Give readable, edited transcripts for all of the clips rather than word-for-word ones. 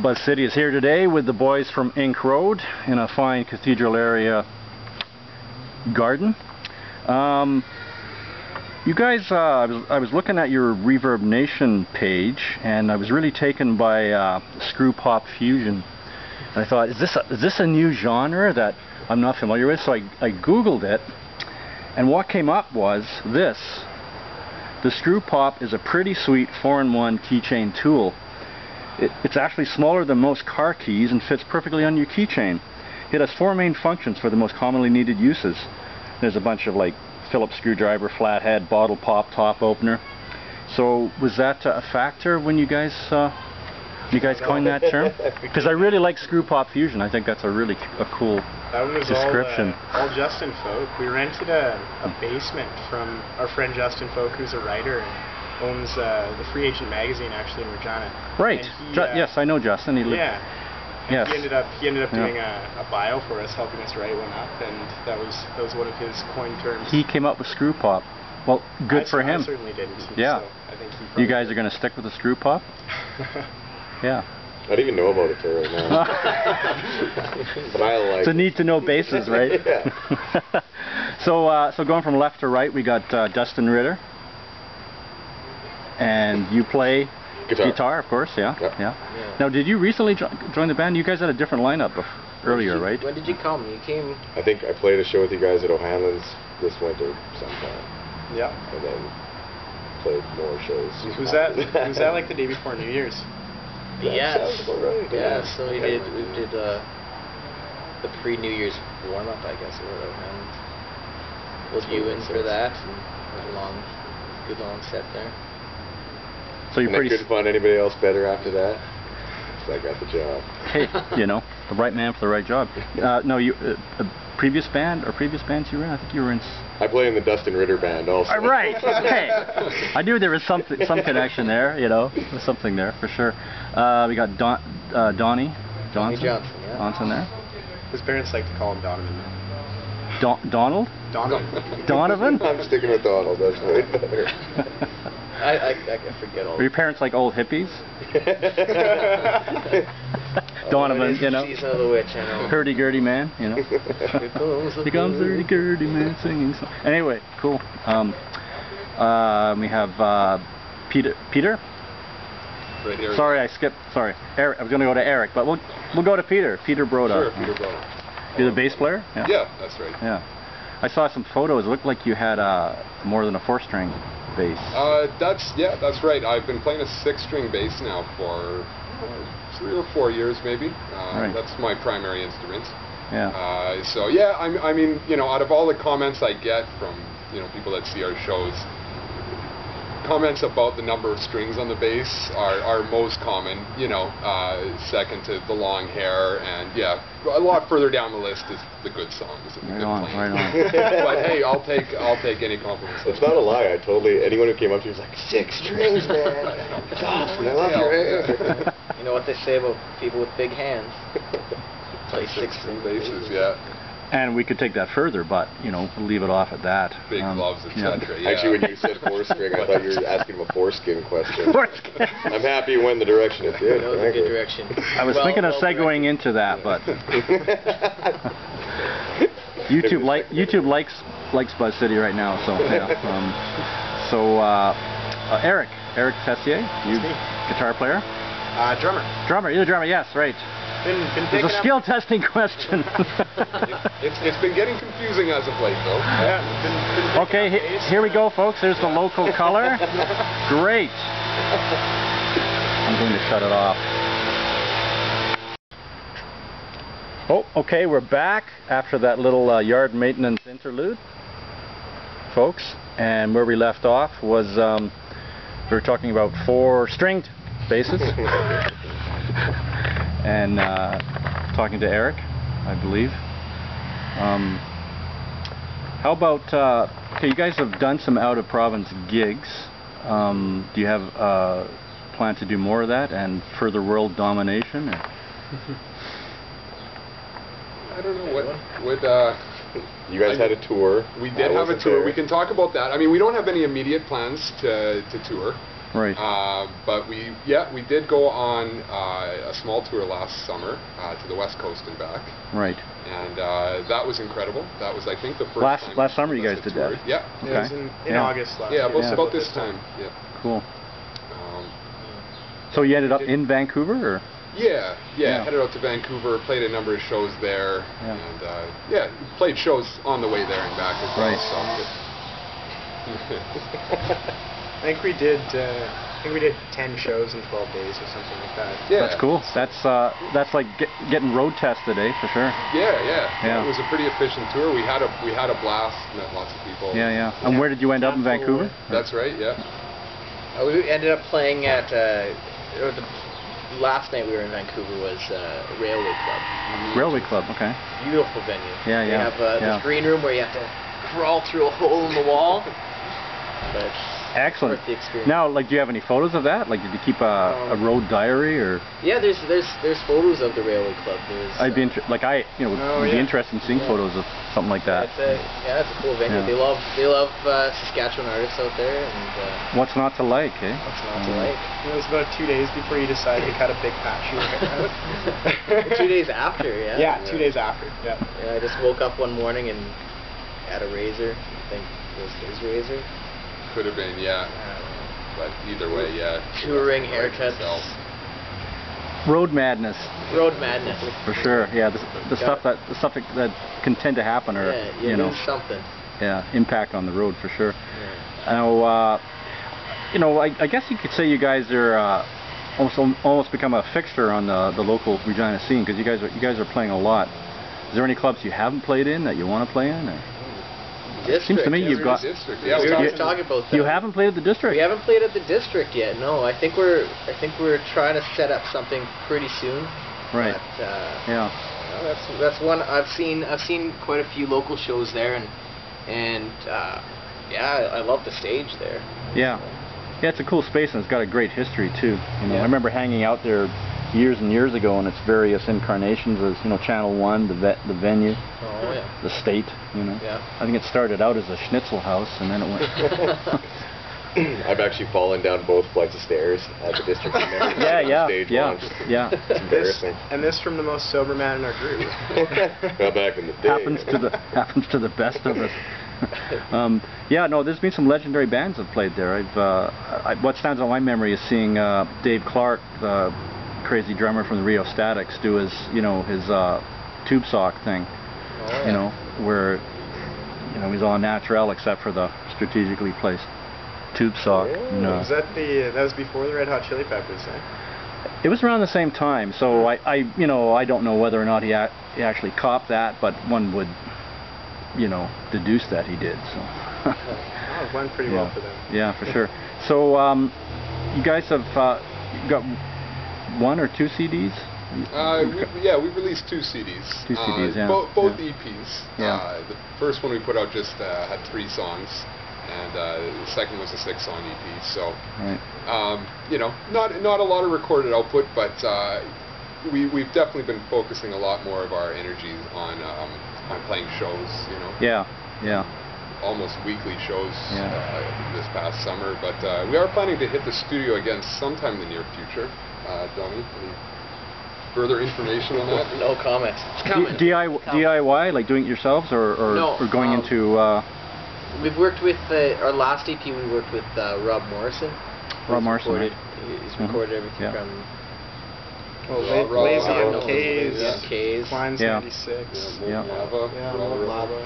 BuzzCity is here today with the boys from Ink Road in a fine cathedral area garden. You guys, I was looking at your Reverb Nation page and I was really taken by screw pop fusion. And I thought, is this a new genre that I'm not familiar with? So I googled it, and what came up was this. The screw pop is a pretty sweet 4-in-1 keychain tool. It's actually smaller than most car keys and fits perfectly on your keychain. It has 4 main functions for the most commonly needed uses. There's a bunch of like Phillips screwdriver, flathead, bottle pop, top opener. So was that a factor when you guys coined that term? Because I really like screw pop fusion. I think that's a really cool description. All Justin folk. We rented a basement from our friend Justin Folk, who's a writer and owns the Free Agent magazine actually in Regina. Right. Yes, I know Justin. Yeah. Yes. He ended up doing a bio for us, helping us write one up, and that was one of his coined terms. He came up with screw pop. Well, good for him. I certainly didn't. Yeah. So I think he you guys are going to stick with the screw pop? Yeah. I don't even know about it till right now. But I like it's a need to know basis, right? Yeah. So going from left to right, we got Dustin Ritter. And you play guitar, of course, yeah. Yep. Yeah. Now, did you recently join the band? You guys had a different lineup earlier, right? When did you come? You came... I think I played a show with you guys at O'Hanlon's this winter sometime. Yeah. And then played more shows. Was that like the day before New Year's? Yes. Right. Yeah, so we did the pre-New Year's warm-up, I guess, or whatever. Pulled you in for that, and a good long set there. So you're pretty... I couldn't find anybody else better after that, so I got the job. Hey, you know, the right man for the right job. No, you previous bands you were in? I think you were in... I play in the Dustin Ritter band also. Right, okay. I knew there was some connection there, you know. There was something there, for sure. We got Donnie Johnson. Yeah. Johnson there. His parents like to call him Donovan. Donald? Donovan. Donovan? I'm sticking with Donald, that's way better. I forget all. Were your parents like old hippies? Donovan, you know. Season of the Witch, I know. Hurdy-gurdy man, you know. Here comes the hurdy-gurdy man singing. Anyway, cool. We have Peter. Right here. Sorry, I skipped. Sorry, Eric. I was going to go to Eric, but we'll go to Peter. Peter Broda. Sure, Peter Broda. You're the bass player? Yeah, that's right. Yeah. I saw some photos. It looked like you had more than a 4-string bass. That's right. I've been playing a 6-string bass now for 3 or 4 years, maybe. Right. That's my primary instrument. Yeah. So yeah, I mean, you know, out of all the comments I get from people that see our shows, comments about the number of strings on the bass are most common. Second to the long hair, and yeah, a lot further down the list is the good songs and the good playing. Right on. But hey, I'll take any compliments. It's not a lie. Anyone who came up to me was like, 6 strings, man. It's awesome. I love your hair. You know what they say about people with big hands? Play 6-string basses, yeah. And we could take that further, but we'll leave it off at that. Big gloves, etc. Yeah. Actually, when you said 4-string, I thought you were asking him a foreskin question. Foreskin. I'm happy you went the direction it did. That was a good direction. I was thinking of segueing into that, but YouTube likes BuzzCity right now. So yeah. Eric Tessier, you guitar player? Drummer. You're the drummer. Yes, right. It's a skill testing question. It's been getting confusing as of late, though. Yeah. Okay, here we go, folks. There's the local color. Great. I'm going to shut it off. Oh, okay, we're back after that little yard maintenance interlude, folks. And where we left off was we were talking about 4-stringed basses. And talking to Eric, I believe. How about, okay, you guys have done some out-of-province gigs. Do you have a plan to do more of that and further world domination? Or? I don't know what you guys had a tour. We did have a tour. We can talk about that. I mean, we don't have any immediate plans to tour. Right. But we did go on a small tour last summer to the West Coast and back. Right. And that was incredible. That was, I think, the first time. Last summer you guys did that. Yeah. It was in August last year. year. About this time. Yeah. Cool. So you ended up in Vancouver, or? Yeah. Headed out to Vancouver, played a number of shows there, and played shows on the way there and back as well. Right. So I think we did 10 shows in 12 days or something like that. Yeah. That's cool. That's like getting road tested, for sure. Yeah. It was a pretty efficient tour. We had a blast, met lots of people. Yeah. And where did you end up in Vancouver? That's right. Yeah. We ended up playing at the last night we were in Vancouver was Railway Club. Railway Club, okay. Beautiful venue. Yeah. They have this green room where you have to crawl through a hole in the wall. But excellent. Worth the experience. Now, like, do you have any photos of that? Like, did you keep a road diary, or? Yeah, there's photos of the Railway Club. I'd be would be interested in seeing photos of something like that. It's a cool venue. Yeah. They love Saskatchewan artists out there, and what's not to like, eh? What's not to like? It was about 2 days before you decided to cut a big patch of your hair out. 2 days after, yeah. Yeah, 2 days after. Yeah. Yeah, I just woke up one morning and had a razor. I think it was his razor. Could have been, yeah. But either way, yeah. Touring haircuts. Road madness. Road madness. For sure. Yeah, the stuff that can tend to happen, or you lose something. Yeah, impact on the road for sure. Yeah. Now, I guess you could say you guys are almost become a fixture on the local Regina scene, because you guys are playing a lot. Is there any clubs you haven't played in that you want to play in? Or? District. Seems to me you've got. District. Yeah, we were just talking about that. You haven't played at the District. We haven't played at the District yet. No, I think we're trying to set up something pretty soon. Right. But, that's one I've seen quite a few local shows there, and I love the stage there. Yeah. Yeah, it's a cool space, and it's got a great history too. I remember hanging out there years and years ago in its various incarnations as Channel 1, the venue, the state. Yeah. I think it started out as a schnitzel house, and then it went. I've actually fallen down both flights of stairs at the District. Stage launch. It's embarrassing. And this from the most sober man in our group. Well, back in the day. Happens to the best of us. There's been some legendary bands that have played there. What stands out in my memory is seeing Dave Clark, the crazy drummer from the Rio Statics, do his tube sock thing. Where he's all natural except for the strategically placed tube sock. Was that was before the Red Hot Chili Peppers, eh? It was around the same time, so I don't know whether or not he actually copped that, but one would deduce that he did. So it went pretty well for them. Yeah, for sure. So you guys have got 1 or 2 CDs? We released 2 CDs. 2 CDs, yeah. Both EPs. Yeah. The first one we put out just had 3 songs, and the second was a 6-song EP. So, not a lot of recorded output, but we've definitely been focusing a lot more of our energy on playing shows. Yeah. Almost weekly shows this past summer, but we are planning to hit the studio again sometime in the near future. Donnie, any further information on that? No comment. It's coming. DIY, like doing it yourselves, or going into... We've worked with, our last EP we worked with Rob Morrison. Rob Morrison, right? He's recorded everything from... Lazy and K's. Klein's 96. Lava.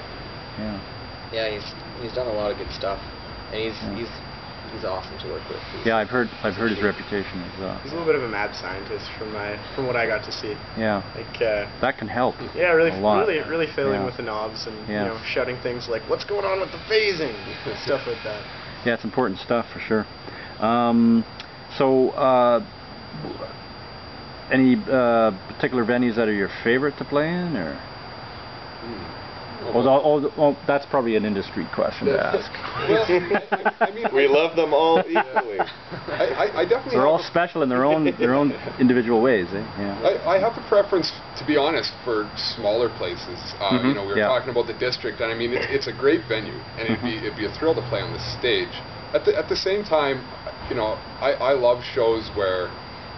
Yeah, he's done a lot of good stuff, and he's awesome to work with. Yeah, I've heard his reputation is. He's a little bit of a mad scientist from what I got to see. Yeah. Like that can help. Yeah, really fiddling Yeah. with the knobs and shouting things like "What's going on with the phasing?" stuff like that. Yeah, it's important stuff for sure. Any particular venues that are your favorite to play in, or? That's probably an indiscreet question to ask. Well, we love them all equally. I definitely. They're all special in their own individual ways, eh? Yeah. I have a preference, to be honest, for smaller places. We were talking about the District, and I mean it's a great venue, and it'd be a thrill to play on the stage. At the same time, you know, I love shows where,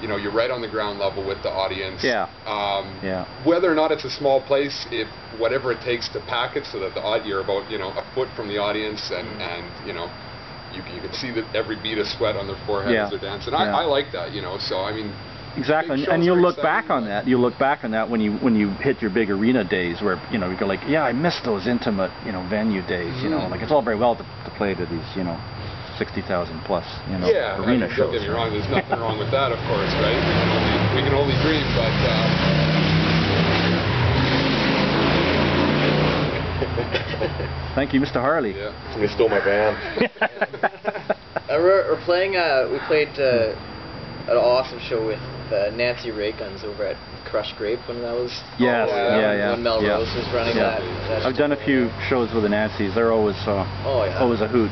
you know, you're right on the ground level with the audience. Yeah. Whether or not it's a small place, if whatever it takes to pack it so that you're about, you know, a foot from the audience, and you know, you can see that every bead of sweat on their forehead as they're dancing. I like that, you know. So I mean. Exactly, and you'll look back on that. You'll look back on that when you hit your big arena days, where you know you go like, yeah, I miss those intimate, you know, venue days. You know, like it's all very well to play to these, you know, 60,000 plus, you know, arena shows. Don't get me wrong. There's nothing wrong with that, of course, right? We can only dream, but. Thank you, Mr. Harley. Yeah, somebody stole my van. We're playing. We played an awesome show with Nancy Ray Guns over at Crushed Grape when that was. Yes, when Melrose was running that. I've done a few shows with the Nancys. They're always always a hoot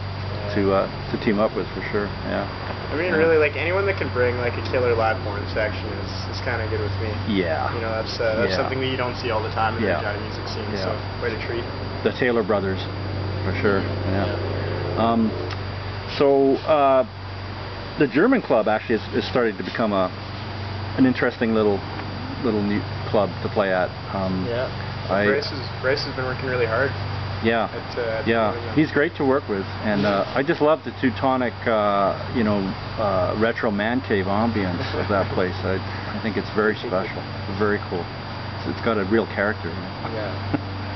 to team up with, for sure. Yeah. I mean, really, like anyone that can bring like a killer live horn section is kind of good with me. Yeah. You know, that's something that you don't see all the time in the Regina music scene. So quite a treat. The Taylor brothers, for sure. The German club actually is starting to become an interesting little neat club to play at. Bryce has been working really hard. He's great to work with, and I just love the Teutonic, retro man cave ambience of that place. I think it's very special, very cool. It's got a real character.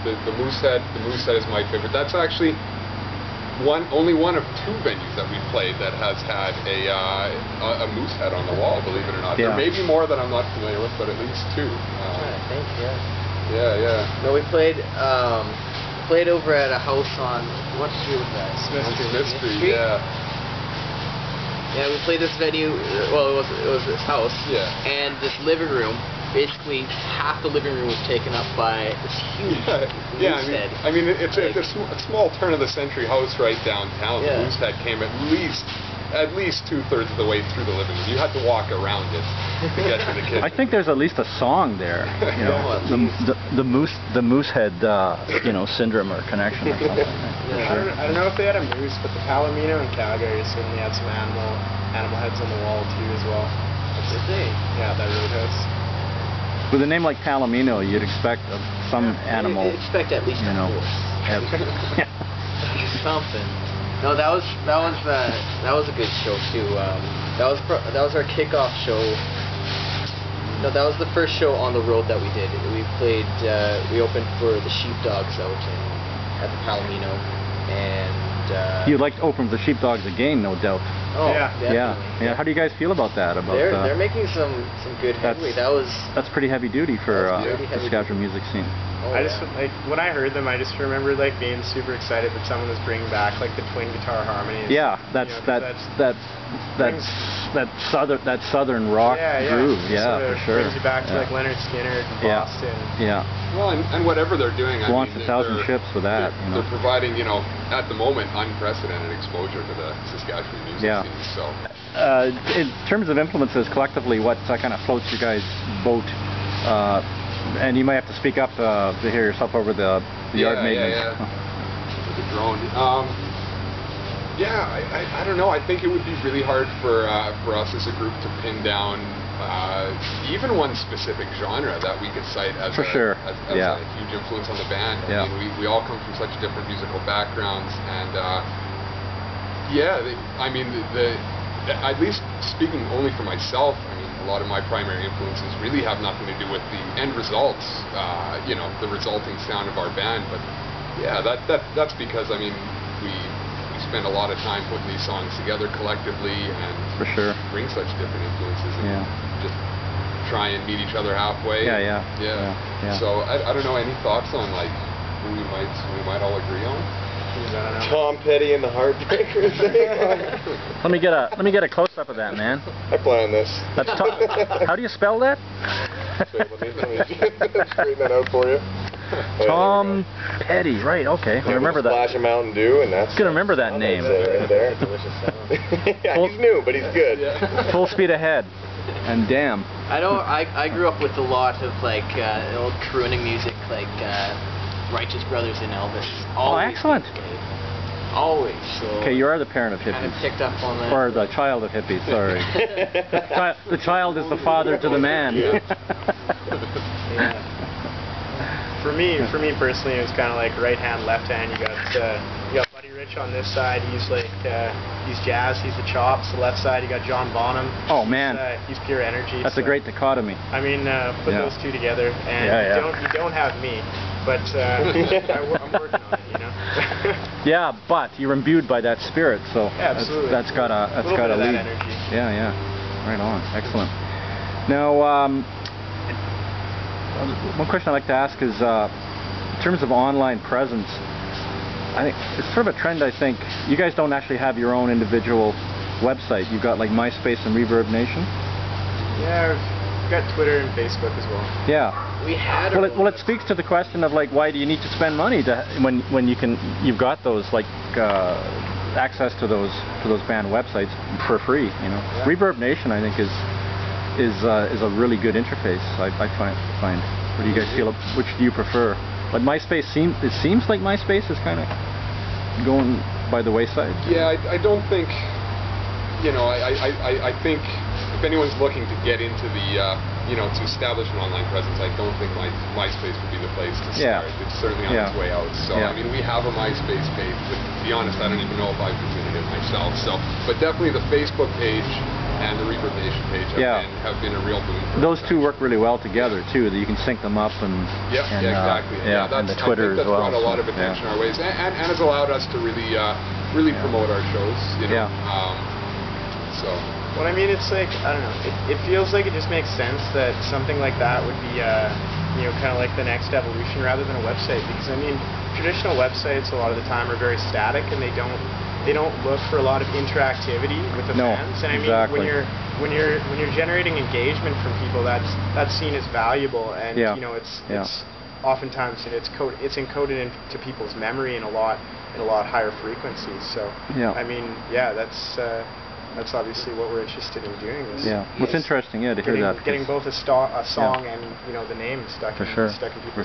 The Moosehead is my favorite. That's actually only one of two venues that we've played that has had a moose head on the wall, believe it or not. There may be more that I'm not familiar with, but at least two. I think, Yeah. No, we played over at a house on, what street was that? Smith Street, yeah. Yeah, we played this venue, well, it was this house, and this living room. Basically, half the living room was taken up by this huge moose head. I mean, it's a small turn-of-the-century house right downtown. The moose head came at least 2/3 of the way through the living room. You had to walk around it to get to the kitchen. I think there's at least a song there. You know, the moose head, syndrome or connection or something. I don't know if they had a moose, but the Palomino in Calgary certainly had some animal heads on the wall too as well. Did they? Yeah, that roadhouse. With a name like Palomino, you'd expect some animal. You'd expect at least a horse. Something. No, that was a good show too. That was our kickoff show. No, that was the first show on the road that we did. We played. We opened for the Sheepdogs out at the Palomino, and you'd like to open for the Sheepdogs again, no doubt. Oh, yeah. How do you guys feel about that? They're making some good headway. That's pretty heavy duty for the Saskatchewan music scene. I just when I heard them, I just remember like being super excited that someone was bringing back like the twin guitar harmonies. Yeah, that southern rock groove. Yeah, for sure. Brings you back to like Leonard Skinner and Boston. Yeah. Well, and whatever they're doing, launch 1,000 ships with that. They're providing, at the moment, unprecedented exposure to the Saskatchewan music scene. So, in terms of influences, collectively, what kind of floats your guys' boat? And you might have to speak up to hear yourself over the yard maintenance. With the drone. I don't know. I think it would be really hard for us as a group to pin down even one specific genre that we could cite as a huge influence on the band. I mean, we all come from such different musical backgrounds, and at least speaking only for myself, I mean, a lot of my primary influences really have nothing to do with the end results, the resulting sound of our band. But that's because we spend a lot of time putting these songs together collectively and bring such different influences and just try and meet each other halfway. So I don't know, any thoughts on like who we might all agree on? Tom Petty and the Heartbreakers. Let me get a close up of that, man. I plan this. That's how do you spell that? Wait, let me straighten that out for you. Tom Petty, right? Okay, I remember that. Splash of Mountain Dew, and that's gonna remember that name. Right there. Delicious sound. He's new, but he's good. Full speed ahead, and damn. I grew up with a lot of like old crooning music, like Righteous Brothers and Elvis. Oh, excellent. Always. So Okay, you are the parent of kind of hippies. picked up on that. Or the child of hippies, sorry. The child is the father to the man. Yeah. For me personally, it was kind of like right hand, left hand. You got Buddy Rich on this side. He's like he's jazz. He's the chops. The left side, you got John Bonham. Oh man, he's pure energy. that's a great dichotomy. I mean, put those two together, and you don't have me, but I'm working on it. You know. Yeah, but you're imbued by that spirit, so absolutely. that's gotta lead. That energy. Yeah, right on, excellent. Now, one question I'd like to ask is, in terms of online presence, I think it's sort of a trend. I think you guys don't actually have your own individual website. You've got like MySpace and Reverb Nation. Yeah, we've got Twitter and Facebook as well. Yeah. We had. Well, it speaks to the question of like, why do you need to spend money to when you've got those like access to those band websites for free. You know, yeah. Reverb Nation I think is a really good interface. I find. What do you guys feel? Which do you prefer? But MySpace seems like MySpace is kind of going by the wayside. Yeah, I don't think. You know, I think if anyone's looking to get into the to establish an online presence, I don't think MySpace would be the place to start. It's certainly on its way out. So I mean, we have a MySpace page, but to be honest, I don't even know if I've completed it myself. So, but definitely the Facebook page and the Reverb Nation page have been a real boon. Those two work really well together too. That you can sync them up and exactly. And the Twitter as well. That's brought a lot of So, attention our ways, and has allowed us to really promote our shows. You know. So. Well, I mean, it's like, I don't know, it feels like it just makes sense that something like that would be, kind of like the next evolution rather than a website, because I mean, traditional websites a lot of the time are very static and they don't look for a lot of interactivity with the fans. And I mean, exactly. when you're generating engagement from people, that's seen as valuable, and it's oftentimes it's encoded into people's memory in a lot higher frequencies. So I mean, that's obviously what we're interested in doing. What's interesting, to hear that. Getting both a song and the name stuck in people's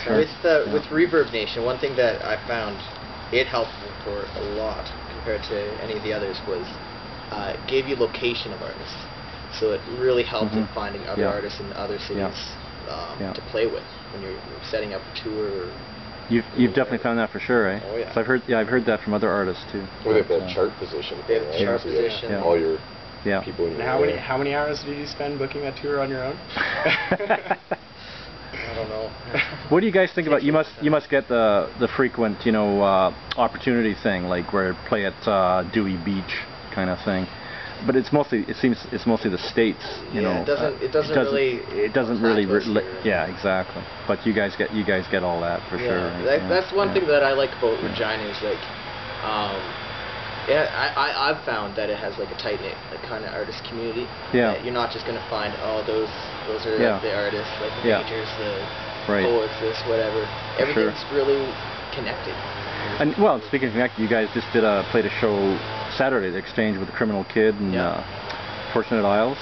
heads. With Reverb Nation, one thing that I found it helpful for a lot compared to any of the others was it gave you location of artists. So it really helped in finding other artists in other cities to play with when you're setting up a tour. You've definitely found that for sure, eh? Oh yeah. So I've heard that from other artists too. Well, they have that chart position. They have the chart position. All your people in your area. How many hours did you spend booking that tour on your own? I don't know. What do you guys think about? You must get the frequent opportunity thing, like where play at Dewey Beach kind of thing. But it's mostly the States, you know. It doesn't really. Yeah, exactly. But you guys get all that for sure. Right? That's one thing that I like about Regina is like, I've found that it has like a tight knit kind of artist community. Yeah. That you're not just gonna find those are like the artists, like the painters, the poets, this whatever. Everything's really connected. And speaking of connected, you guys just played a show Saturday, the Exchange with the Criminal Kid and Fortunate Isles.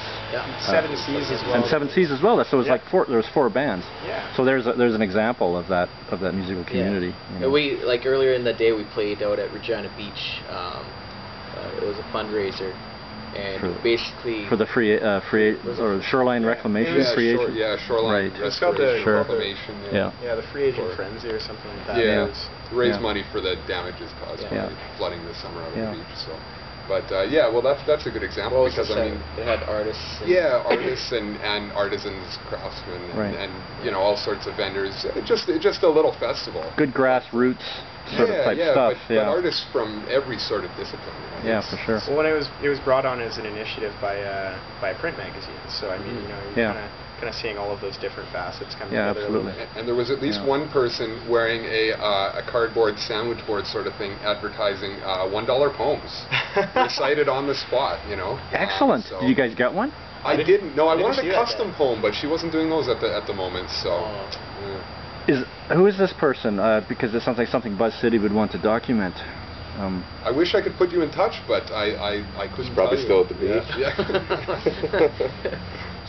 Seven Seas as well. And Seven Seas as well. So it was like there was 4 bands. Yeah. So there's an example of that musical community. Yeah. You know? We earlier in the day we played out at Regina Beach. It was a fundraiser, and basically for the free or shoreline reclamation free agent. Shoreline reclamation. The free agent frenzy or something like that. Yeah. Raise money for the damages caused by flooding this summer out on the beach. So, but that's a good example because I mean it had artists. Artists and artisans, craftsmen, and all sorts of vendors. Just a little festival. Good grassroots sort of type stuff. But artists from every sort of discipline. For sure. Well, when it was brought on as an initiative by a print magazine, so I mean you're kind of seeing all of those different facets come together. Absolutely. And there was at least one person wearing a cardboard sandwich board sort of thing, advertising $1 poems recited on the spot. Excellent. Did you guys get one? I didn't. No, I wanted a custom poem, but she wasn't doing those at the moment. So. Who is this person? Because it sounds like something BuzzCity would want to document. I wish I could put you in touch, but I couldn't. Probably still at the beach. Yeah.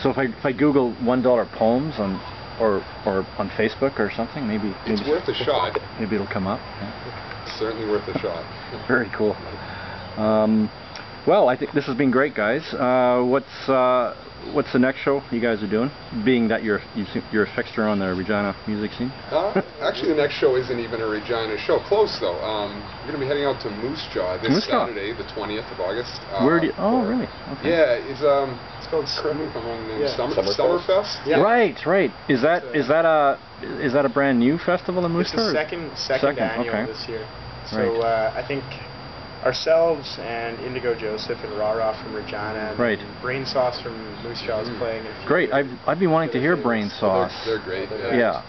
So if I Google $1 poems on or on Facebook or something? Maybe it's worth a shot. Maybe it'll come up. Yeah. It's certainly worth a shot. Very cool. Well, I think this has been great, guys. What's the next show you guys are doing? Being that you're a fixture on the Regina music scene. Actually, the next show isn't even a Regina show. Close though. We're gonna be heading out to Moose Jaw this Saturday, the 20th of August. Where do you? Oh, really? Okay. Yeah, it's called Summerfest. Yeah. Right. Is that a brand new festival in Moose Jaw? It's the second annual this year. So I think ourselves and Indigo Joseph and Rara from Regina and Brain Sauce from Moose Jaw is playing. Great. I've been wanting to hear Brain Sauce. They're great. Yeah.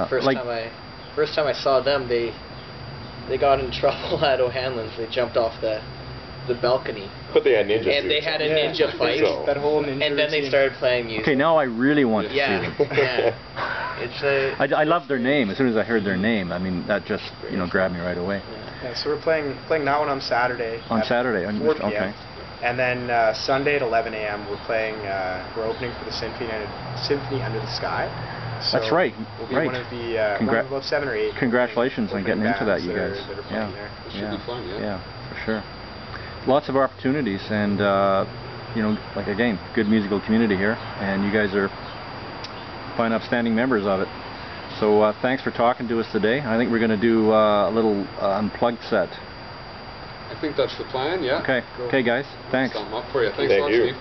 First time I saw them, they got in trouble at O'Hanlon's. They jumped off the balcony. But they had ninja and they had a ninja fight. That whole ninja and then they started playing music. Okay, now I really want to see them. Yeah. I love their name. As soon as I heard their name, I mean, that just grabbed me right away. Yeah, so we're playing that one on Saturday. On Saturday, 4 p.m. Okay. And then Sunday at 11 a.m. we're opening for the Symphony Under the Sky. So that's right. We'll be one of about 7 or 8. Congratulations on getting into that, you guys. That are playing there. It should be fun, Yeah, for sure. Lots of opportunities, and like again, good musical community here, and you guys are fine, upstanding members of it. So thanks for talking to us today. I think we're going to do a little unplugged set. I think that's the plan. Yeah. Okay, guys. Thanks. Something up for you. Thanks a lot, Steve.